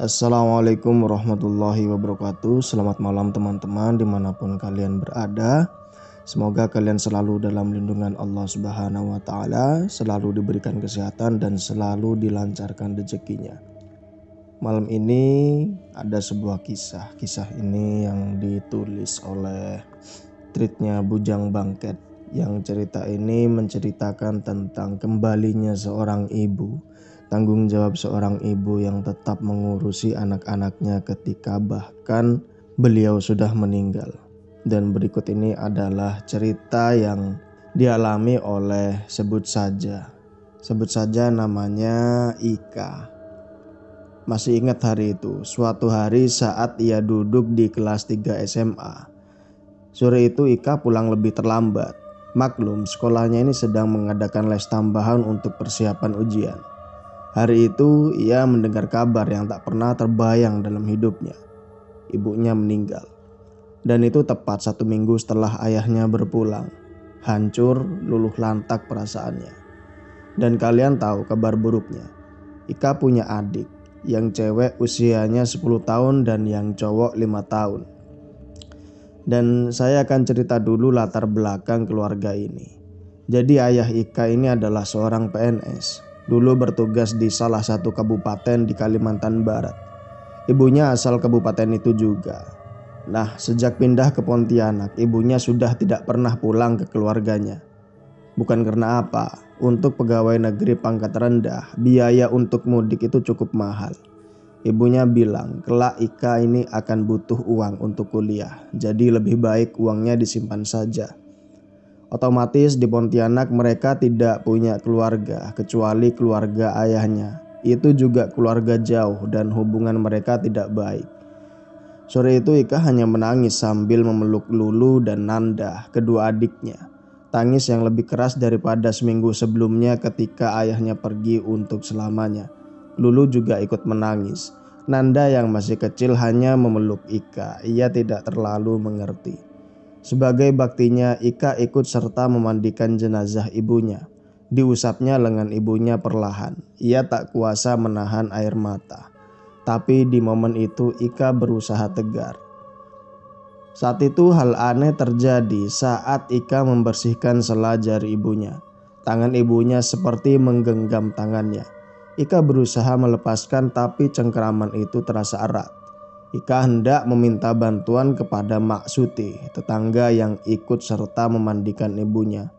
Assalamualaikum warahmatullahi wabarakatuh. Selamat malam teman-teman dimanapun kalian berada. Semoga kalian selalu dalam lindungan Allah Subhanahu wa Ta'ala, selalu diberikan kesehatan dan selalu dilancarkan rezekinya. Malam ini ada sebuah kisah. Kisah ini yang ditulis oleh tweetnya Bujang Bangket. Yang cerita ini menceritakan tentang kembalinya seorang ibu, tanggung jawab seorang ibu yang tetap mengurusi anak-anaknya ketika bahkan beliau sudah meninggal. Dan berikut ini adalah cerita yang dialami oleh sebut saja namanya Ika. Masih ingat hari itu, suatu hari saat ia duduk di kelas 3 SMA. Sore itu Ika pulang lebih terlambat. Maklum, sekolahnya ini sedang mengadakan les tambahan untuk persiapan ujian. Hari itu ia mendengar kabar yang tak pernah terbayang dalam hidupnya. Ibunya meninggal. Dan itu tepat 1 minggu setelah ayahnya berpulang. Hancur, luluh lantak perasaannya. Dan kalian tahu kabar buruknya. Ika punya adik, yang cewek usianya 10 tahun dan yang cowok 5 tahun. Dan saya akan cerita dulu latar belakang keluarga ini. Jadi ayah Ika ini adalah seorang PNS. Dulu bertugas di salah satu kabupaten di Kalimantan Barat. Ibunya asal kabupaten itu juga. Nah, sejak pindah ke Pontianak, ibunya sudah tidak pernah pulang ke keluarganya. Bukan karena apa, untuk pegawai negeri pangkat rendah, biaya untuk mudik itu cukup mahal. Ibunya bilang, kelak Ika ini akan butuh uang untuk kuliah, jadi lebih baik uangnya disimpan saja. Otomatis di Pontianak mereka tidak punya keluarga kecuali keluarga ayahnya. Itu juga keluarga jauh dan hubungan mereka tidak baik. Sore itu Ika hanya menangis sambil memeluk Lulu dan Nanda, kedua adiknya. Tangis yang lebih keras daripada seminggu sebelumnya ketika ayahnya pergi untuk selamanya. Lulu juga ikut menangis. Nanda yang masih kecil hanya memeluk Ika. Ia tidak terlalu mengerti. Sebagai baktinya, Ika ikut serta memandikan jenazah ibunya. Diusapnya lengan ibunya perlahan. Ia tak kuasa menahan air mata. Tapi di momen itu Ika berusaha tegar. Saat itu hal aneh terjadi saat Ika membersihkan sela jari ibunya. Tangan ibunya seperti menggenggam tangannya. Ika berusaha melepaskan tapi cengkeraman itu terasa erat. Ika hendak meminta bantuan kepada Mak Suti, tetangga yang ikut serta memandikan ibunya.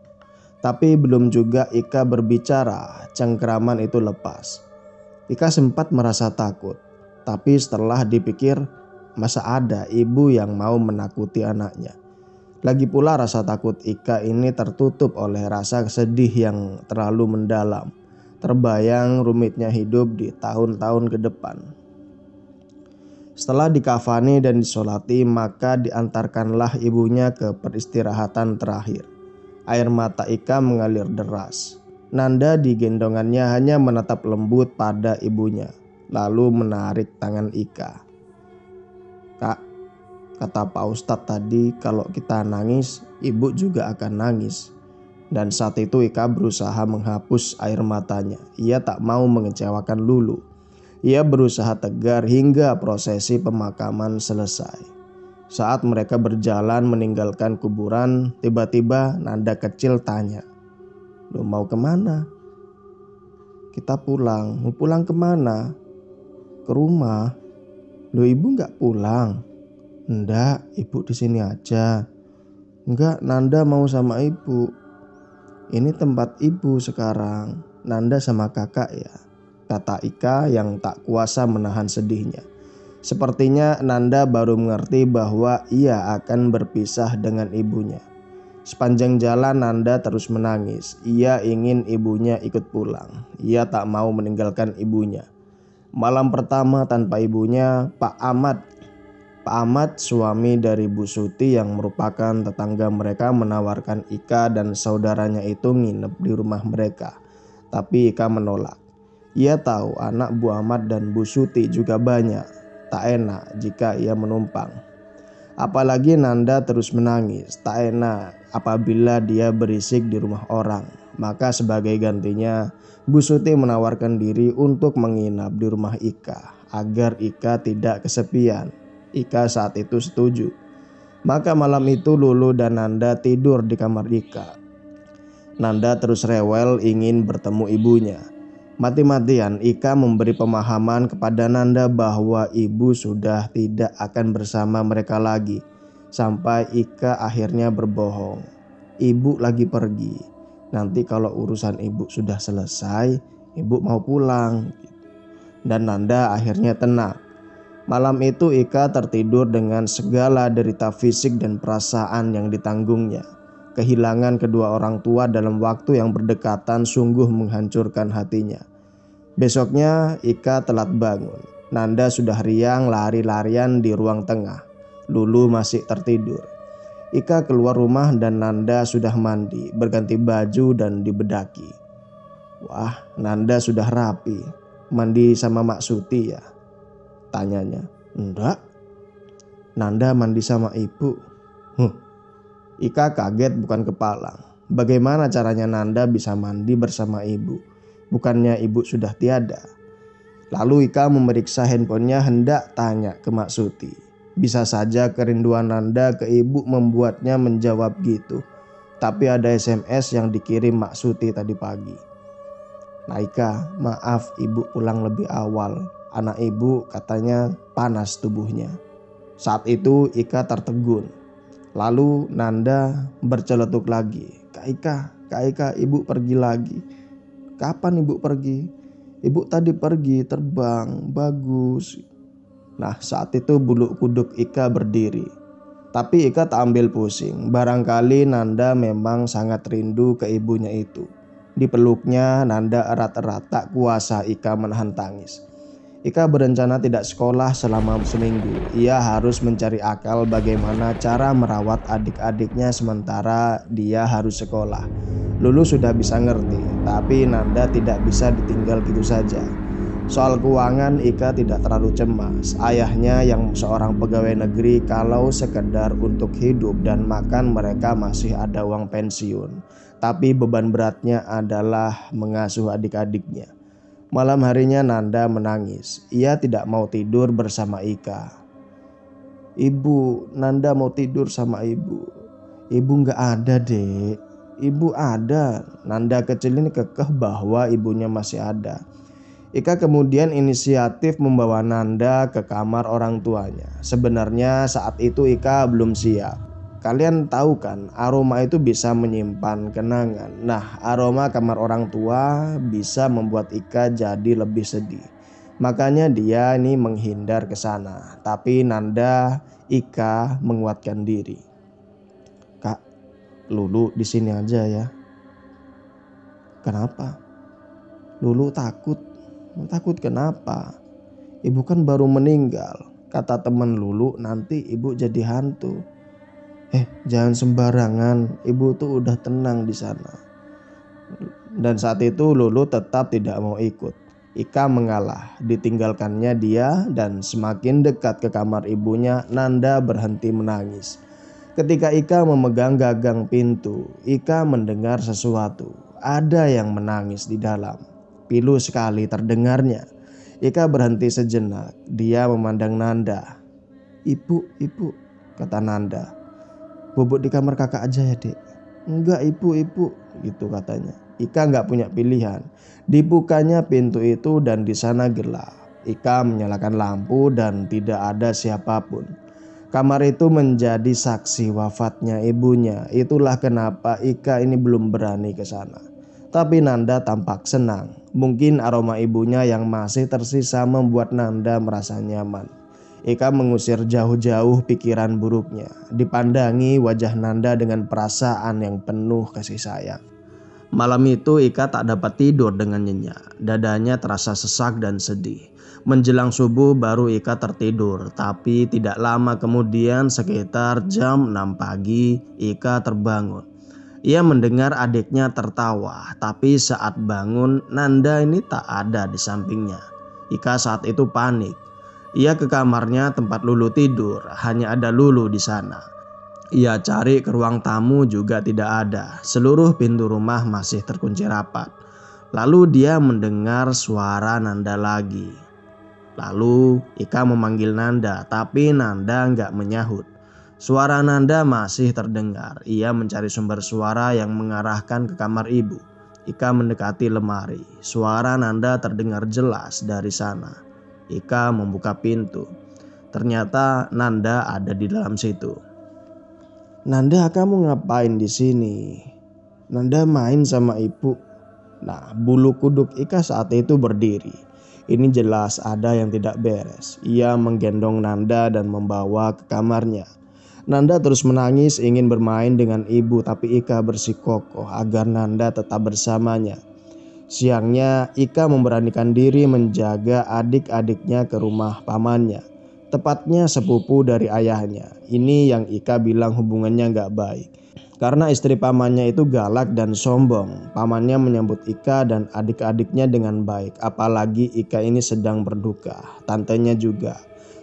Tapi belum juga Ika berbicara, cengkeraman itu lepas. Ika sempat merasa takut, tapi setelah dipikir, masa ada ibu yang mau menakuti anaknya. Lagi pula rasa takut Ika ini tertutup oleh rasa sedih yang terlalu mendalam. Terbayang rumitnya hidup di tahun-tahun ke depan. Setelah dikafani dan disolati, maka diantarkanlah ibunya ke peristirahatan terakhir. Air mata Ika mengalir deras. Nanda di gendongannya hanya menatap lembut pada ibunya, lalu menarik tangan Ika. "Kak, kata Pak Ustadz tadi kalau kita nangis, ibu juga akan nangis." Dan saat itu Ika berusaha menghapus air matanya. Ia tak mau mengecewakan Lulu. Ia berusaha tegar hingga prosesi pemakaman selesai. Saat mereka berjalan meninggalkan kuburan, tiba-tiba Nanda kecil tanya, "Lo mau kemana?" "Kita pulang." "Mau pulang kemana?" "Ke rumah." "Lo ibu gak pulang?" "Enggak, ibu di sini aja." "Enggak, Nanda mau sama ibu." "Ini tempat ibu sekarang, Nanda sama kakak ya," kata Ika yang tak kuasa menahan sedihnya. Sepertinya Nanda baru mengerti bahwa ia akan berpisah dengan ibunya. Sepanjang jalan Nanda terus menangis. Ia ingin ibunya ikut pulang. Ia tak mau meninggalkan ibunya. Malam pertama tanpa ibunya, Pak Ahmad, suami dari Bu Suti yang merupakan tetangga mereka, menawarkan Ika dan saudaranya itu nginep di rumah mereka. Tapi Ika menolak. Ia tahu anak Bu Ahmad dan Bu Suti juga banyak. Tak enak jika ia menumpang. Apalagi Nanda terus menangis. Tak enak apabila dia berisik di rumah orang. Maka sebagai gantinya, Bu Suti menawarkan diri untuk menginap di rumah Ika. agar Ika tidak kesepian. Ika saat itu setuju. Maka malam itu Lulu dan Nanda tidur di kamar Ika. Nanda terus rewel ingin bertemu ibunya. Mati-matian Ika memberi pemahaman kepada Nanda bahwa ibu sudah tidak akan bersama mereka lagi. Sampai Ika akhirnya berbohong. Ibu lagi pergi. Nanti kalau urusan ibu sudah selesai, ibu mau pulang. Dan Nanda akhirnya tenang. Malam itu Ika tertidur dengan segala derita fisik dan perasaan yang ditanggungnya. Kehilangan kedua orang tua dalam waktu yang berdekatan sungguh menghancurkan hatinya. Besoknya Ika telat bangun. Nanda sudah riang lari-larian di ruang tengah. Lulu masih tertidur. Ika keluar rumah dan Nanda sudah mandi, berganti baju dan dibedaki. Wah, Nanda sudah rapi. Mandi sama Mak Suti ya? Tanyanya. Enggak. Nanda mandi sama ibu. Ika kaget bukan kepalang. Bagaimana caranya Nanda bisa mandi bersama ibu? Bukannya ibu sudah tiada? Lalu Ika memeriksa handphonenya hendak tanya ke Mak Suti. Bisa saja kerinduan Nanda ke ibu membuatnya menjawab gitu. Tapi ada SMS yang dikirim Mak Suti tadi pagi. Nah Ika, maaf ibu pulang lebih awal. Anak ibu katanya panas tubuhnya. Saat itu Ika tertegun. Lalu Nanda berceletuk lagi. Kak Ika, ibu pergi lagi. Kapan ibu pergi? Ibu tadi pergi terbang, bagus. Nah saat itu bulu kuduk Ika berdiri. Tapi Ika tak ambil pusing. Barangkali Nanda memang sangat rindu ke ibunya itu. Dipeluknya Nanda erat-erat, tak kuasa Ika menahan tangis. Ika berencana tidak sekolah selama seminggu. Ia harus mencari akal bagaimana cara merawat adik-adiknya sementara dia harus sekolah. Lulu sudah bisa ngerti, tapi Nanda tidak bisa ditinggal gitu saja. Soal keuangan Ika tidak terlalu cemas. Ayahnya yang seorang pegawai negeri, kalau sekedar untuk hidup dan makan mereka masih ada uang pensiun. Tapi beban beratnya adalah mengasuh adik-adiknya. Malam harinya Nanda menangis. Ia tidak mau tidur bersama Ika. Ibu, Nanda mau tidur sama ibu. Ibu gak ada dek. Ibu ada. Nanda kecil ini kekeh bahwa ibunya masih ada. Ika kemudian inisiatif membawa Nanda ke kamar orang tuanya. Sebenarnya saat itu Ika belum siap. Kalian tahu kan, aroma itu bisa menyimpan kenangan. Nah, aroma kamar orang tua bisa membuat Ika jadi lebih sedih. Makanya dia ini menghindar ke sana. Tapi Nanda, Ika menguatkan diri. Kak, Lulu di sini aja ya. Kenapa? Lulu takut. Takut kenapa? Ibu kan baru meninggal. Kata teman Lulu, nanti ibu jadi hantu. Jangan sembarangan, ibu tuh udah tenang di sana. Dan saat itu Lulu tetap tidak mau ikut. Ika mengalah, ditinggalkannya dia dan semakin dekat ke kamar ibunya, Nanda berhenti menangis. Ketika Ika memegang gagang pintu, Ika mendengar sesuatu. Ada yang menangis di dalam. Pilu sekali terdengarnya. Ika berhenti sejenak, dia memandang Nanda. Ibu, kata Nanda. Bobok di kamar kakak aja ya dek. Enggak ibu, gitu katanya. Ika gak punya pilihan. Dibukanya pintu itu dan di sana gelap. Ika menyalakan lampu dan tidak ada siapapun. Kamar itu menjadi saksi wafatnya ibunya. Itulah kenapa Ika ini belum berani ke sana. Tapi Nanda tampak senang. Mungkin aroma ibunya yang masih tersisa membuat Nanda merasa nyaman. Ika mengusir jauh-jauh pikiran buruknya. Dipandangi wajah Nanda dengan perasaan yang penuh kasih sayang. Malam itu Ika tak dapat tidur dengan nyenyak. Dadanya terasa sesak dan sedih. Menjelang subuh baru Ika tertidur. Tapi tidak lama kemudian sekitar jam 6 pagi Ika terbangun. Ia mendengar adiknya tertawa. Tapi saat bangun Nanda ini tak ada di sampingnya. Ika saat itu panik. Ia ke kamarnya tempat Lulu tidur, hanya ada Lulu di sana. Ia cari ke ruang tamu juga tidak ada. Seluruh pintu rumah masih terkunci rapat. Lalu dia mendengar suara Nanda lagi. Lalu Ika memanggil Nanda, tapi Nanda nggak menyahut. Suara Nanda masih terdengar. Ia mencari sumber suara yang mengarahkan ke kamar ibu. Ika mendekati lemari. Suara Nanda terdengar jelas dari sana. Ika membuka pintu. Ternyata Nanda ada di dalam situ. "Nanda, kamu ngapain di sini?" "Nanda main sama ibu." Nah, bulu kuduk Ika saat itu berdiri. Ini jelas ada yang tidak beres. Ia menggendong Nanda dan membawa ke kamarnya. Nanda terus menangis ingin bermain dengan ibu, tapi Ika bersikokoh agar Nanda tetap bersamanya. Siangnya Ika memberanikan diri menjaga adik-adiknya ke rumah pamannya, tepatnya sepupu dari ayahnya. Ini yang Ika bilang hubungannya gak baik, karena istri pamannya itu galak dan sombong. Pamannya menyambut Ika dan adik-adiknya dengan baik, apalagi Ika ini sedang berduka, tantenya juga.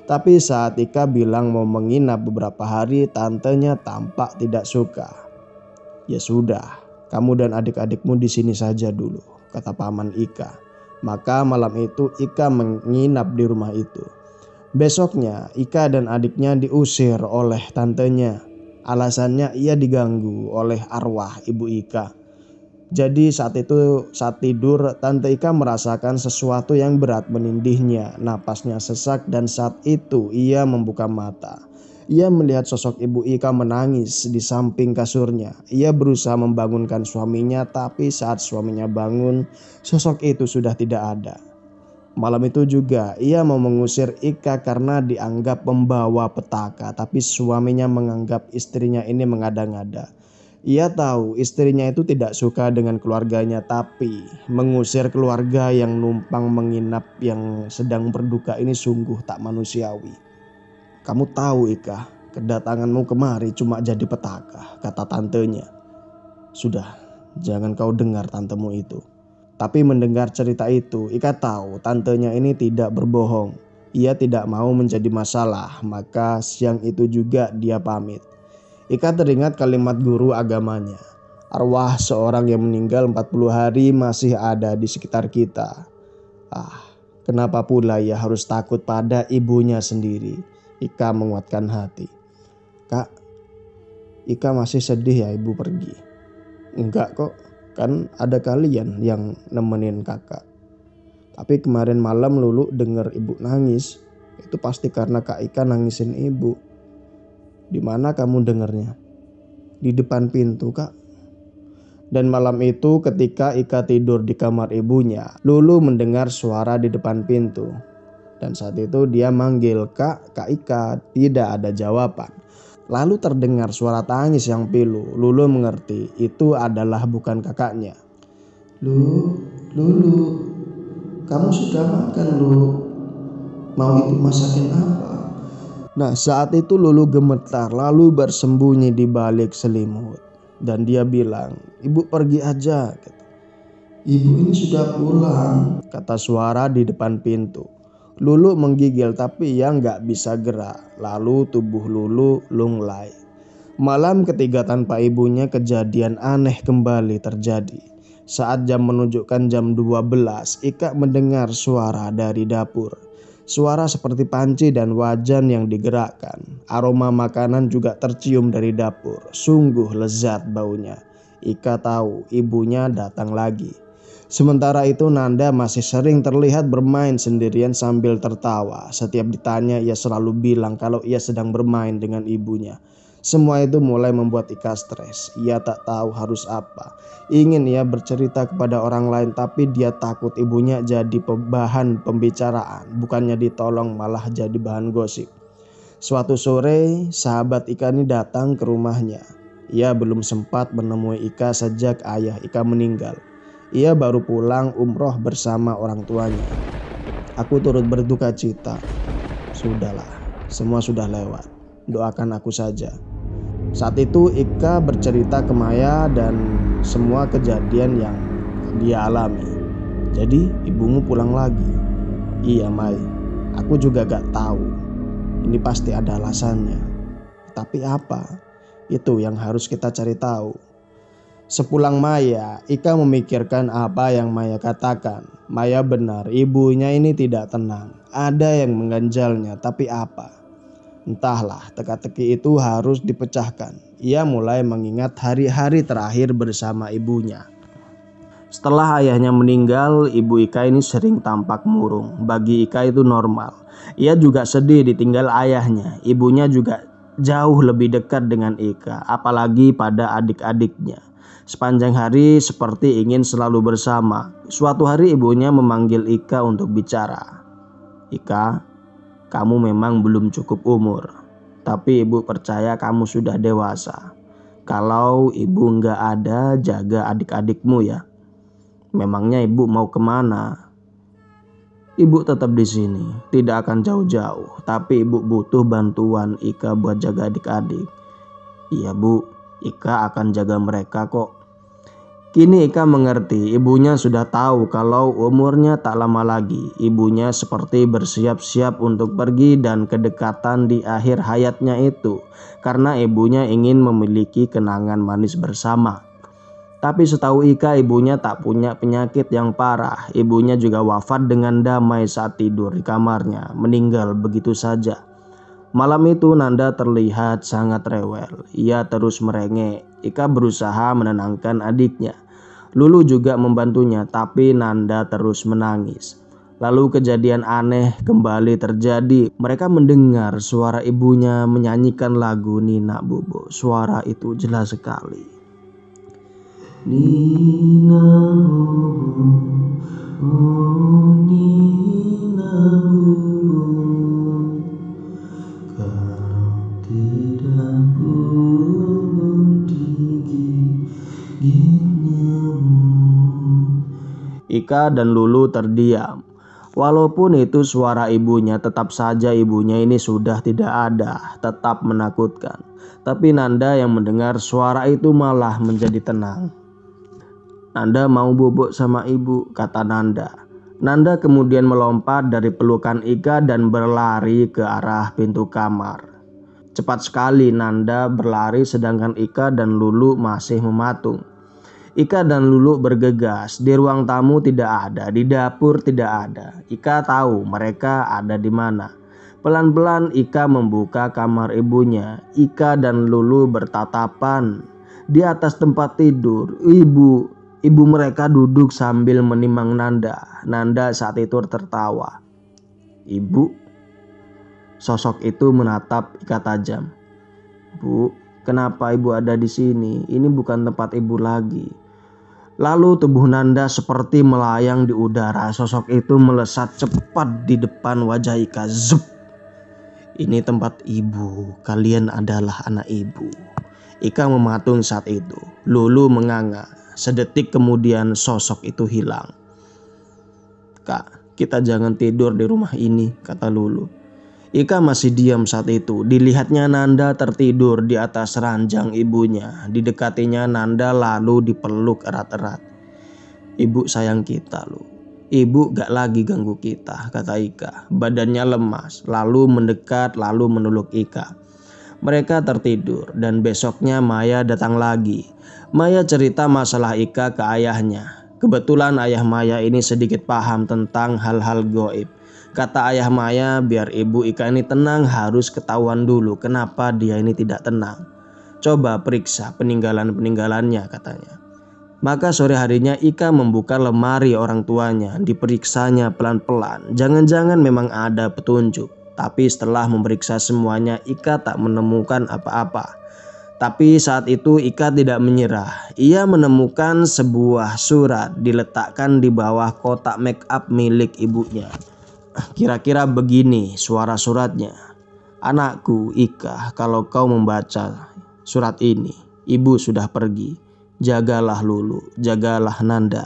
Tapi saat Ika bilang mau menginap beberapa hari, tantenya tampak tidak suka. "Ya sudah, kamu dan adik-adikmu di sini saja dulu," kata paman Ika. Maka malam itu Ika menginap di rumah itu. Besoknya Ika dan adiknya diusir oleh tantenya. Alasannya ia diganggu oleh arwah ibu Ika. Jadi saat tidur, Tante Ika merasakan sesuatu yang berat menindihnya. Napasnya sesak dan saat itu ia membuka mata. Ia melihat sosok ibu Ika menangis di samping kasurnya. Ia berusaha membangunkan suaminya, tapi saat suaminya bangun, sosok itu sudah tidak ada. Malam itu juga ia mau mengusir Ika karena dianggap membawa petaka, tapi suaminya menganggap istrinya ini mengada-ngada. Ia tahu istrinya itu tidak suka dengan keluarganya, tapi mengusir keluarga yang numpang menginap yang sedang berduka ini sungguh tak manusiawi. "Kamu tahu Ika, kedatanganmu kemari cuma jadi petaka," kata tantenya. "Sudah, jangan kau dengar tantemu itu." Tapi mendengar cerita itu, Ika tahu tantenya ini tidak berbohong. Ia tidak mau menjadi masalah, maka siang itu juga dia pamit. Ika teringat kalimat guru agamanya, "Arwah seorang yang meninggal 40 hari masih ada di sekitar kita." Kenapa pula ia harus takut pada ibunya sendiri? Ika menguatkan hati. "Kak, Ika masih sedih ya ibu pergi." "Enggak kok, kan ada kalian yang nemenin kakak." "Tapi kemarin malam Lulu dengar ibu nangis. Itu pasti karena Kak Ika nangisin ibu." "Di mana kamu dengarnya?" "Di depan pintu Kak." Dan malam itu ketika Ika tidur di kamar ibunya, Lulu mendengar suara di depan pintu. Dan saat itu dia manggil, Kak Ika." Tidak ada jawaban. Lalu terdengar suara tangis yang pilu. Lulu mengerti itu adalah bukan kakaknya. Lulu, kamu sudah makan Lu? Mau ibu masakin apa?" Nah, saat itu Lulu gemetar lalu bersembunyi di balik selimut. Dan dia bilang, "Ibu pergi aja." "Ibu ini sudah pulang," kata suara di depan pintu. Lulu menggigil tapi ia nggak bisa gerak. Lalu tubuh Lulu lunglai. Malam ketiga tanpa ibunya, kejadian aneh kembali terjadi. Saat jam menunjukkan jam 12, Ika mendengar suara dari dapur. Suara seperti panci dan wajan yang digerakkan. Aroma makanan juga tercium dari dapur. Sungguh lezat baunya. Ika tahu ibunya datang lagi. Sementara itu Nanda masih sering terlihat bermain sendirian sambil tertawa. Setiap ditanya ia selalu bilang kalau ia sedang bermain dengan ibunya. Semua itu mulai membuat Ika stres. Ia tak tahu harus apa. Ingin ia bercerita kepada orang lain, tapi dia takut ibunya jadi bahan pembicaraan. Bukannya ditolong malah jadi bahan gosip. Suatu sore sahabat Ika ini datang ke rumahnya. Ia belum sempat menemui Ika sejak ayah Ika meninggal. Ia baru pulang umroh bersama orang tuanya. "Aku turut berduka cita." "Sudahlah, semua sudah lewat. Doakan aku saja." Saat itu Ika bercerita ke Maya dan semua kejadian yang dia alami. "Jadi ibumu pulang lagi?" "Iya Mai, aku juga gak tahu. Ini pasti ada alasannya. Tapi apa? Itu yang harus kita cari tahu." Sepulang Maya, Ika memikirkan apa yang Maya katakan. Maya benar, ibunya ini tidak tenang. Ada yang mengganjalnya, tapi apa? Entahlah, teka-teki itu harus dipecahkan. Ia mulai mengingat hari-hari terakhir bersama ibunya. Setelah ayahnya meninggal, ibu Ika ini sering tampak murung. Bagi Ika itu normal. Ia juga sedih ditinggal ayahnya. Ibunya juga jauh lebih dekat dengan Ika, apalagi pada adik-adiknya. Sepanjang hari seperti ingin selalu bersama. Suatu hari ibunya memanggil Ika untuk bicara. Ika, kamu memang belum cukup umur, tapi ibu percaya kamu sudah dewasa. Kalau ibu nggak ada, jaga adik-adikmu ya. Memangnya ibu mau kemana? Ibu tetap di sini, tidak akan jauh-jauh. Tapi ibu butuh bantuan Ika buat jaga adik-adik. Iya bu, Ika akan jaga mereka kok. Kini Ika mengerti, ibunya sudah tahu kalau umurnya tak lama lagi. Ibunya seperti bersiap-siap untuk pergi dan kedekatan di akhir hayatnya itu. Karena ibunya ingin memiliki kenangan manis bersama. Tapi setahu Ika, ibunya tak punya penyakit yang parah. Ibunya juga wafat dengan damai saat tidur di kamarnya, meninggal begitu saja. Malam itu Nanda terlihat sangat rewel. Ia terus merengek. Ika berusaha menenangkan adiknya. Lulu juga membantunya, tapi Nanda terus menangis. Lalu kejadian aneh kembali terjadi. Mereka mendengar suara ibunya menyanyikan lagu Nina Bobo. Suara itu jelas sekali. Nina Bobo, oh Nina Bobo, kalau tidak bobo giginya. Ika dan Lulu terdiam. Walaupun itu suara ibunya, tetap saja ibunya ini sudah tidak ada, tetap menakutkan. Tapi Nanda yang mendengar suara itu malah menjadi tenang. Nanda mau bobok sama ibu, kata Nanda. Nanda kemudian melompat dari pelukan Ika dan berlari ke arah pintu kamar. Cepat sekali Nanda berlari sedangkan Ika dan Lulu masih mematung. Ika dan Lulu bergegas, di ruang tamu tidak ada, di dapur tidak ada. Ika tahu mereka ada di mana. Pelan-pelan Ika membuka kamar ibunya. Ika dan Lulu bertatapan di atas tempat tidur. Ibu mereka duduk sambil menimang Nanda. Nanda saat itu tertawa. Ibu? Sosok itu menatap Ika tajam. Bu, kenapa ibu ada di sini? Ini bukan tempat ibu lagi. Lalu tubuh Nanda seperti melayang di udara. Sosok itu melesat cepat di depan wajah Ika. Zup! Ini tempat ibu. Kalian adalah anak ibu. Ika mematung saat itu. Lulu menganga. Sedetik kemudian sosok itu hilang. Kak, kita jangan tidur di rumah ini, kata Lulu. Ika masih diam saat itu. Dilihatnya Nanda tertidur di atas ranjang ibunya. Didekatinya Nanda lalu dipeluk erat-erat. Ibu sayang kita loh. Ibu gak lagi ganggu kita, kata Ika. Badannya lemas, lalu mendekat, lalu meluk Ika. Mereka tertidur dan besoknya Maya datang lagi. Maya cerita masalah Ika ke ayahnya. Kebetulan ayah Maya ini sedikit paham tentang hal-hal goib. Kata ayah Maya, biar ibu Ika ini tenang harus ketahuan dulu kenapa dia ini tidak tenang. Coba periksa peninggalan-peninggalannya, katanya. Maka sore harinya Ika membuka lemari orang tuanya, diperiksanya pelan-pelan. Jangan-jangan memang ada petunjuk. Tapi setelah memeriksa semuanya, Ika tak menemukan apa-apa. Tapi saat itu Ika tidak menyerah. Ia menemukan sebuah surat diletakkan di bawah kotak make up milik ibunya. Kira-kira begini suara suratnya. Anakku Ika, kalau kau membaca surat ini, ibu sudah pergi. Jagalah Lulu, jagalah Nanda.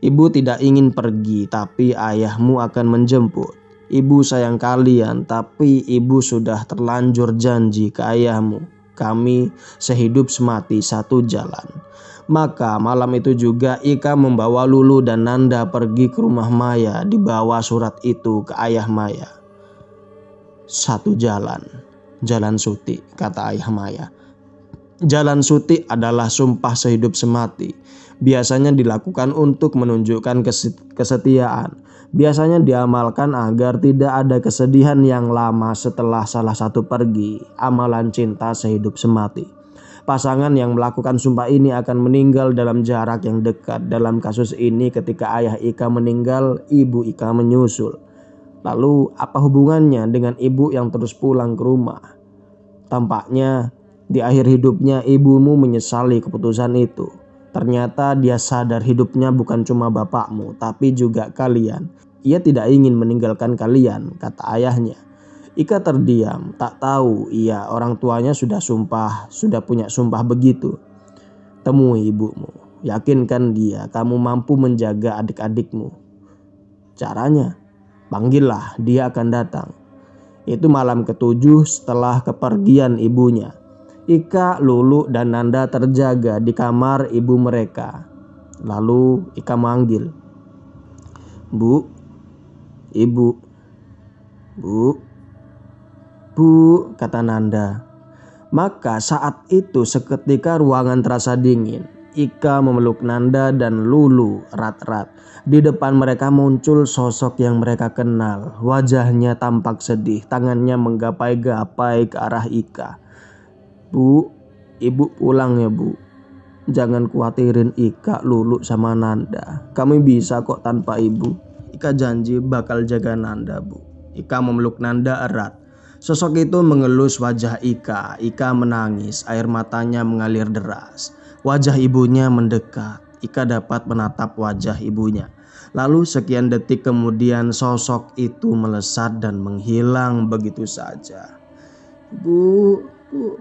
Ibu tidak ingin pergi, tapi ayahmu akan menjemput. Ibu sayang kalian, tapi ibu sudah terlanjur janji ke ayahmu. Kami sehidup semati satu jalan. Maka malam itu juga Ika membawa Lulu dan Nanda pergi ke rumah Maya. Dibawa surat itu ke ayah Maya. Satu jalan, jalan suti, kata ayah Maya. Jalan suti adalah sumpah sehidup semati. Biasanya dilakukan untuk menunjukkan kesetiaan. Biasanya diamalkan agar tidak ada kesedihan yang lama setelah salah satu pergi. Amalan cinta sehidup semati. Pasangan yang melakukan sumpah ini akan meninggal dalam jarak yang dekat. Dalam kasus ini ketika ayah Ika meninggal, ibu Ika menyusul. Lalu apa hubungannya dengan ibu yang terus pulang ke rumah? Tampaknya di akhir hidupnya ibumu menyesali keputusan itu. Ternyata dia sadar hidupnya bukan cuma bapakmu, tapi juga kalian. Ia tidak ingin meninggalkan kalian, kata ayahnya. Ika terdiam, tak tahu orang tuanya sudah punya sumpah begitu. Temui ibumu, yakinkan dia kamu mampu menjaga adik-adikmu. Caranya, panggillah, dia akan datang. Itu malam ke-7 setelah kepergian ibunya. Ika, Lulu, dan Nanda terjaga di kamar ibu mereka. Lalu Ika manggil, "Bu, ibu, bu, bu," kata Nanda. Maka saat itu seketika ruangan terasa dingin. Ika memeluk Nanda dan Lulu erat-erat. Di depan mereka muncul sosok yang mereka kenal. Wajahnya tampak sedih, tangannya menggapai-gapai ke arah Ika. "Bu, ibu pulang ya bu. Jangan khawatirin Ika, Lulu, sama Nanda. Kami bisa kok tanpa ibu. Ika janji bakal jaga Nanda bu." Ika memeluk Nanda erat. Sosok itu mengelus wajah Ika. Ika menangis, air matanya mengalir deras. Wajah ibunya mendekat. Ika dapat menatap wajah ibunya. Lalu sekian detik kemudian sosok itu melesat dan menghilang begitu saja. "Bu,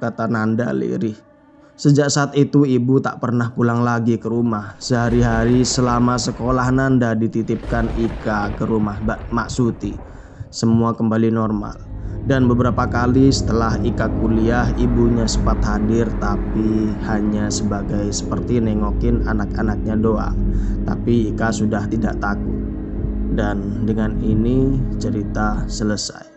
kata Nanda lirih. Sejak saat itu ibu tak pernah pulang lagi ke rumah. Sehari-hari selama sekolah Nanda dititipkan Ika ke rumah Mak Suti. Semua kembali normal. Dan beberapa kali setelah Ika kuliah, ibunya sempat hadir tapi hanya seperti nengokin anak-anaknya doang. Tapi Ika sudah tidak takut. Dan dengan ini cerita selesai.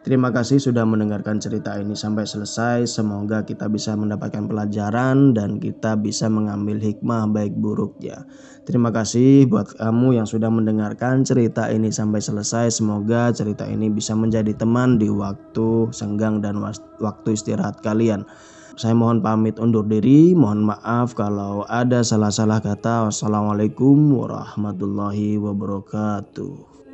Terima kasih sudah mendengarkan cerita ini sampai selesai. Semoga kita bisa mendapatkan pelajaran dan kita bisa mengambil hikmah baik buruknya. Terima kasih buat kamu yang sudah mendengarkan cerita ini sampai selesai. Semoga cerita ini bisa menjadi teman di waktu senggang dan waktu istirahat kalian. Saya mohon pamit undur diri. Mohon maaf kalau ada salah-salah kata. Wassalamualaikum warahmatullahi wabarakatuh.